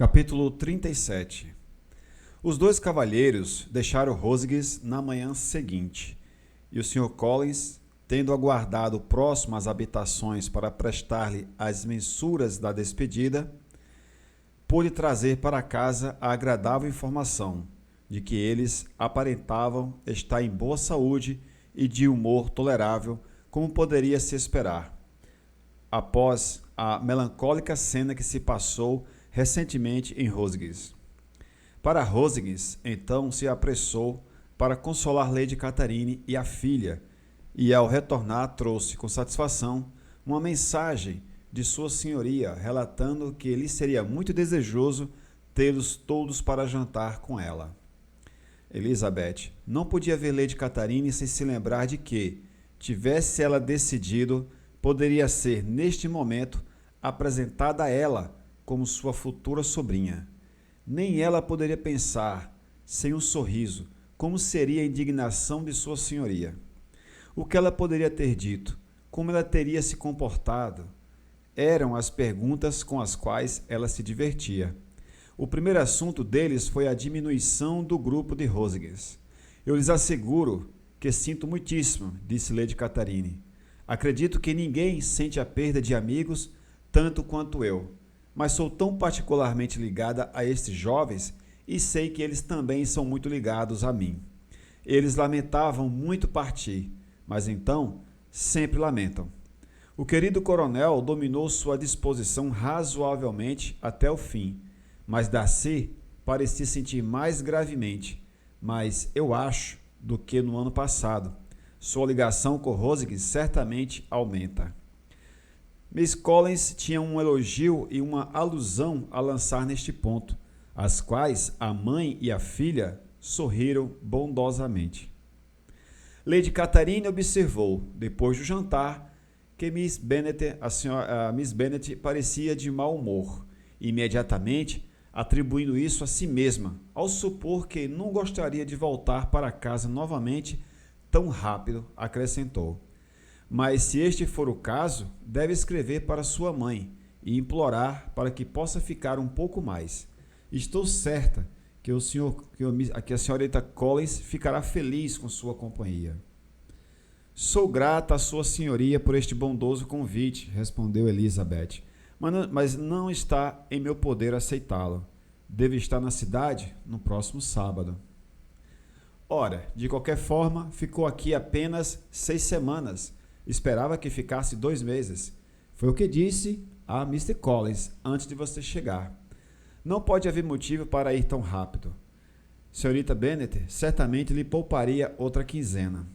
Capítulo 37. Os dois cavalheiros deixaram Rosings na manhã seguinte, e o Sr. Collins, tendo aguardado próximo às habitações para prestar-lhe as mensuras da despedida, pôde trazer para casa a agradável informação de que eles aparentavam estar em boa saúde e de humor tolerável, como poderia se esperar, após a melancólica cena que se passou recentemente em Rosings. Para Rosings, então, se apressou para consolar Lady Catherine e a filha, e ao retornar trouxe com satisfação uma mensagem de sua senhoria, relatando que lhe seria muito desejoso tê-los todos para jantar com ela. Elizabeth não podia ver Lady Catherine sem se lembrar de que, tivesse ela decidido, poderia ser, neste momento, apresentada a ela como sua futura sobrinha. Nem ela poderia pensar, sem um sorriso, como seria a indignação de sua senhoria. O que ela poderia ter dito, como ela teria se comportado, eram as perguntas com as quais ela se divertia. O primeiro assunto deles foi a diminuição do grupo de Rosings. Eu lhes asseguro que sinto muitíssimo, disse Lady Catherine. Acredito que ninguém sente a perda de amigos tanto quanto eu, mas sou tão particularmente ligada a estes jovens e sei que eles também são muito ligados a mim. Eles lamentavam muito partir, mas então sempre lamentam. O querido coronel dominou sua disposição razoavelmente até o fim, mas Darcy parecia sentir mais gravemente, mas eu acho, do que no ano passado. Sua ligação com Rosings certamente aumenta. Miss Collins tinha um elogio e uma alusão a lançar neste ponto, as quais a mãe e a filha sorriram bondosamente. Lady Catherine observou, depois do jantar, que Miss Bennet parecia de mau humor, imediatamente atribuindo isso a si mesma, ao supor que não gostaria de voltar para casa novamente tão rápido, acrescentou. Mas se este for o caso, deve escrever para sua mãe e implorar para que possa ficar um pouco mais. Estou certa que a senhorita Collins ficará feliz com sua companhia. Sou grata à sua senhoria por este bondoso convite, respondeu Elizabeth, mas não está em meu poder aceitá-lo. Devo estar na cidade no próximo sábado. Ora, de qualquer forma, ficou aqui apenas 6 semanas. Esperava que ficasse 2 meses. Foi o que disse a Mr. Collins antes de você chegar. Não pode haver motivo para ir tão rápido. Senhorita Bennet certamente lhe pouparia outra quinzena.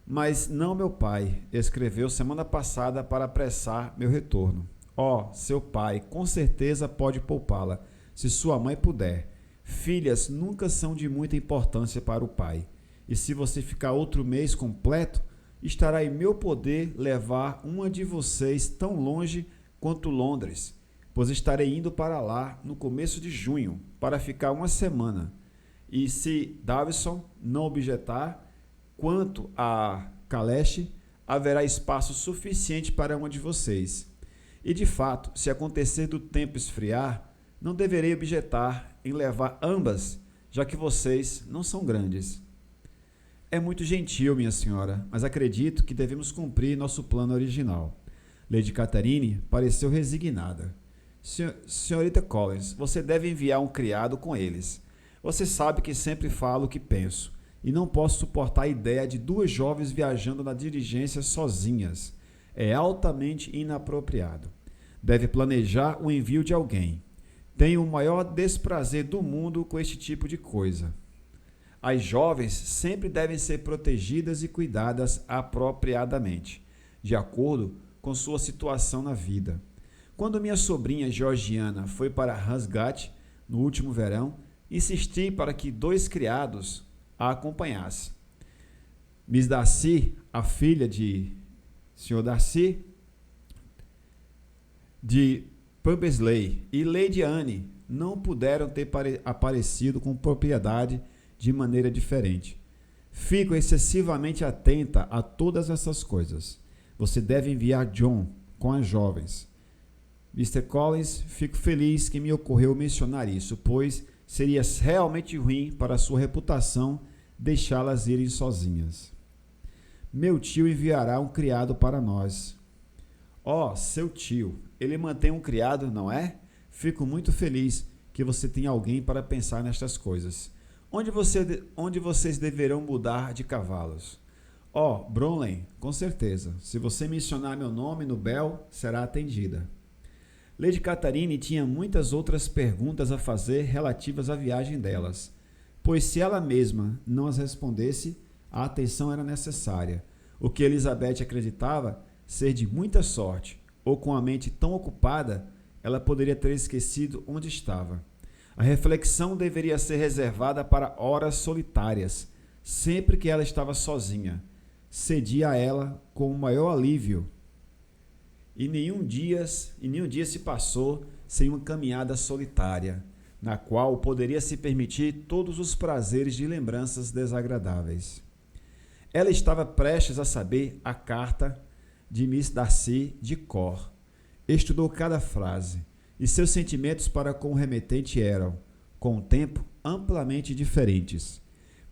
Mas não meu pai escreveu semana passada para apressar meu retorno. Seu pai com certeza pode poupá-la, se sua mãe puder. Filhas nunca são de muita importância para o pai. E se você ficar outro mês completo, estará em meu poder levar uma de vocês tão longe quanto Londres, pois estarei indo para lá no começo de junho, para ficar 1 semana. E se Davison não objetar, quanto a Caleche, haverá espaço suficiente para uma de vocês. E de fato, se acontecer do tempo esfriar, não deverei objetar em levar ambas, já que vocês não são grandes. É muito gentil, minha senhora, mas acredito que devemos cumprir nosso plano original. Lady Catherine pareceu resignada. Senhorita Collins, você deve enviar um criado com eles. Você sabe que sempre falo o que penso, e não posso suportar a ideia de 2 jovens viajando na diligência sozinhas. É altamente inapropriado. Deve planejar o envio de alguém. Tenho o maior desprazer do mundo com este tipo de coisa. As jovens sempre devem ser protegidas e cuidadas apropriadamente, de acordo com sua situação na vida. Quando minha sobrinha Georgiana foi para Ramsgate no último verão, insisti para que 2 criados a acompanhassem. Miss Darcy, a filha de Sr. Darcy, de Purbesley, e Lady Anne não puderam ter aparecido com propriedade de maneira diferente. Fico excessivamente atenta a todas essas coisas. Você deve enviar John com as jovens. Mr. Collins, fico feliz que me ocorreu mencionar isso, pois seria realmente ruim para sua reputação deixá-las irem sozinhas. Meu tio enviará um criado para nós. Oh, seu tio, ele mantém um criado, não é? Fico muito feliz que você tenha alguém para pensar nestas coisas. Onde vocês deverão mudar de cavalos? Oh, Bromley, com certeza. Se você mencionar meu nome no Bell, será atendida. Lady Catherine tinha muitas outras perguntas a fazer relativas à viagem delas, pois se ela mesma não as respondesse, a atenção era necessária, o que Elizabeth acreditava ser de muita sorte, ou com a mente tão ocupada, ela poderia ter esquecido onde estava. A reflexão deveria ser reservada para horas solitárias, sempre que ela estava sozinha. Cedia a ela com o maior alívio. E nenhum dia se passou sem uma caminhada solitária, na qual poderia se permitir todos os prazeres de lembranças desagradáveis. Ela estava prestes a saber a carta de Miss Darcy de cor. Estudou cada frase, e seus sentimentos para com o remetente eram, com o tempo, amplamente diferentes.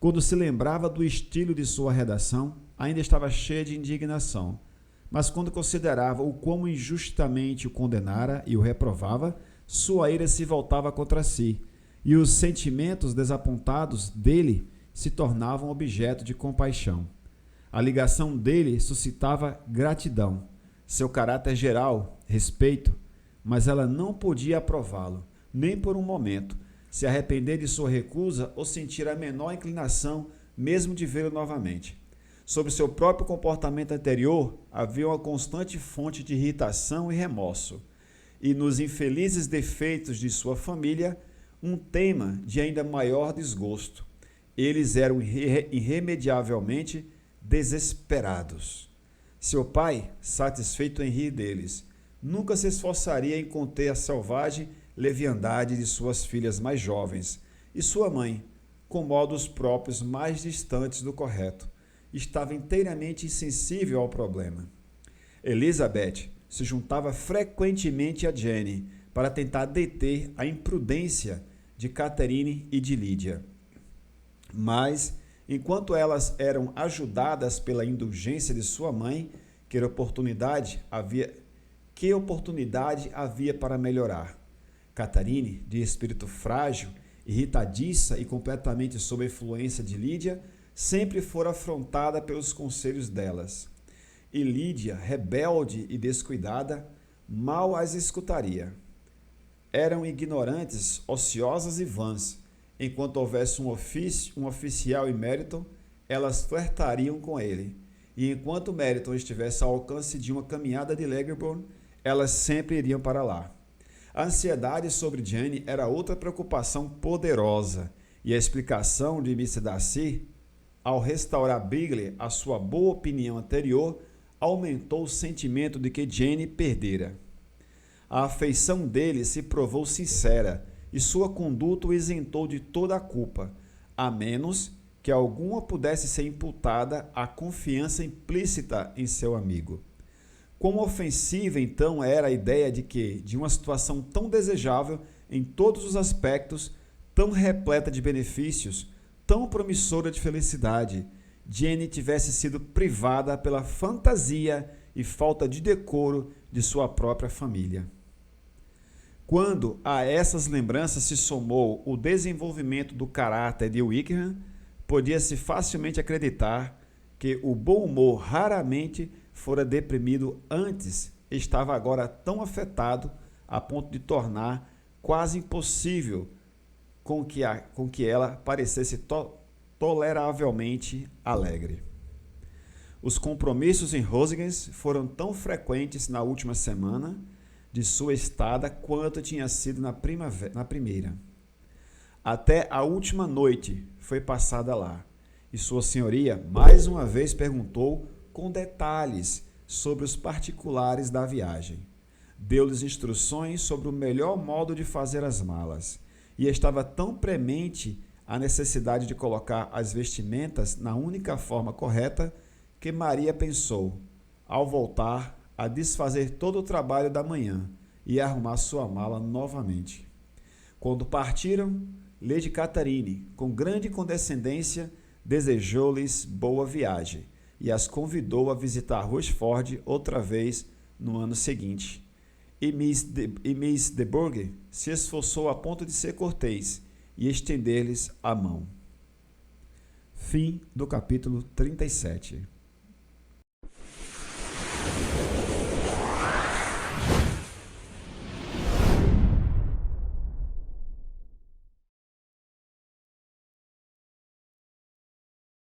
Quando se lembrava do estilo de sua redação, ainda estava cheia de indignação, mas quando considerava o quão injustamente o condenara e o reprovava, sua ira se voltava contra si, e os sentimentos desapontados dele se tornavam objeto de compaixão. A ligação dele suscitava gratidão, seu caráter geral, respeito, mas ela não podia aprová-lo, nem por um momento, se arrepender de sua recusa ou sentir a menor inclinação mesmo de vê-lo novamente. Sobre seu próprio comportamento anterior, havia uma constante fonte de irritação e remorso, e nos infelizes defeitos de sua família, um tema de ainda maior desgosto. Eles eram irremediavelmente desesperados. Seu pai, satisfeito em rir deles, nunca se esforçaria em conter a selvagem leviandade de suas filhas mais jovens, e sua mãe, com modos próprios mais distantes do correto, estava inteiramente insensível ao problema. Elizabeth se juntava frequentemente a Jenny para tentar deter a imprudência de Catherine e de Lídia. Mas, enquanto elas eram ajudadas pela indulgência de sua mãe, que oportunidade havia para melhorar? Catherine, de espírito frágil, irritadiça e completamente sob a influência de Lídia, sempre fora afrontada pelos conselhos delas. E Lídia, rebelde e descuidada, mal as escutaria. Eram ignorantes, ociosas e vãs. Enquanto houvesse um oficial em Meryton, elas flertariam com ele. E enquanto Meryton estivesse ao alcance de uma caminhada de Leghorn, elas sempre iriam para lá. A ansiedade sobre Jane era outra preocupação poderosa, e a explicação de Mr. Darcy, ao restaurar Bingley a sua boa opinião anterior, aumentou o sentimento de que Jane perdera. A afeição dele se provou sincera, e sua conduta o isentou de toda a culpa, a menos que alguma pudesse ser imputada à confiança implícita em seu amigo. Quão ofensiva, então, era a ideia de que, de uma situação tão desejável em todos os aspectos, tão repleta de benefícios, tão promissora de felicidade, Jane tivesse sido privada pela fantasia e falta de decoro de sua própria família. Quando a essas lembranças se somou o desenvolvimento do caráter de Wickham, podia-se facilmente acreditar que o bom humor raramente fora deprimido antes, estava agora tão afetado a ponto de tornar quase impossível com que ela parecesse toleravelmente alegre. Os compromissos em Rosings foram tão frequentes na última semana de sua estada quanto tinha sido na primeira. Até a última noite foi passada lá, e Sua Senhoria mais uma vez perguntou com detalhes sobre os particulares da viagem. Deu-lhes instruções sobre o melhor modo de fazer as malas, e estava tão premente a necessidade de colocar as vestimentas na única forma correta que Maria pensou, ao voltar, a desfazer todo o trabalho da manhã e arrumar sua mala novamente. Quando partiram, Lady Catherine, com grande condescendência, desejou-lhes boa viagem e as convidou a visitar Rochefort outra vez no ano seguinte. E Miss de Bourgh se esforçou a ponto de ser cortês e estender-lhes a mão. Fim do capítulo 37.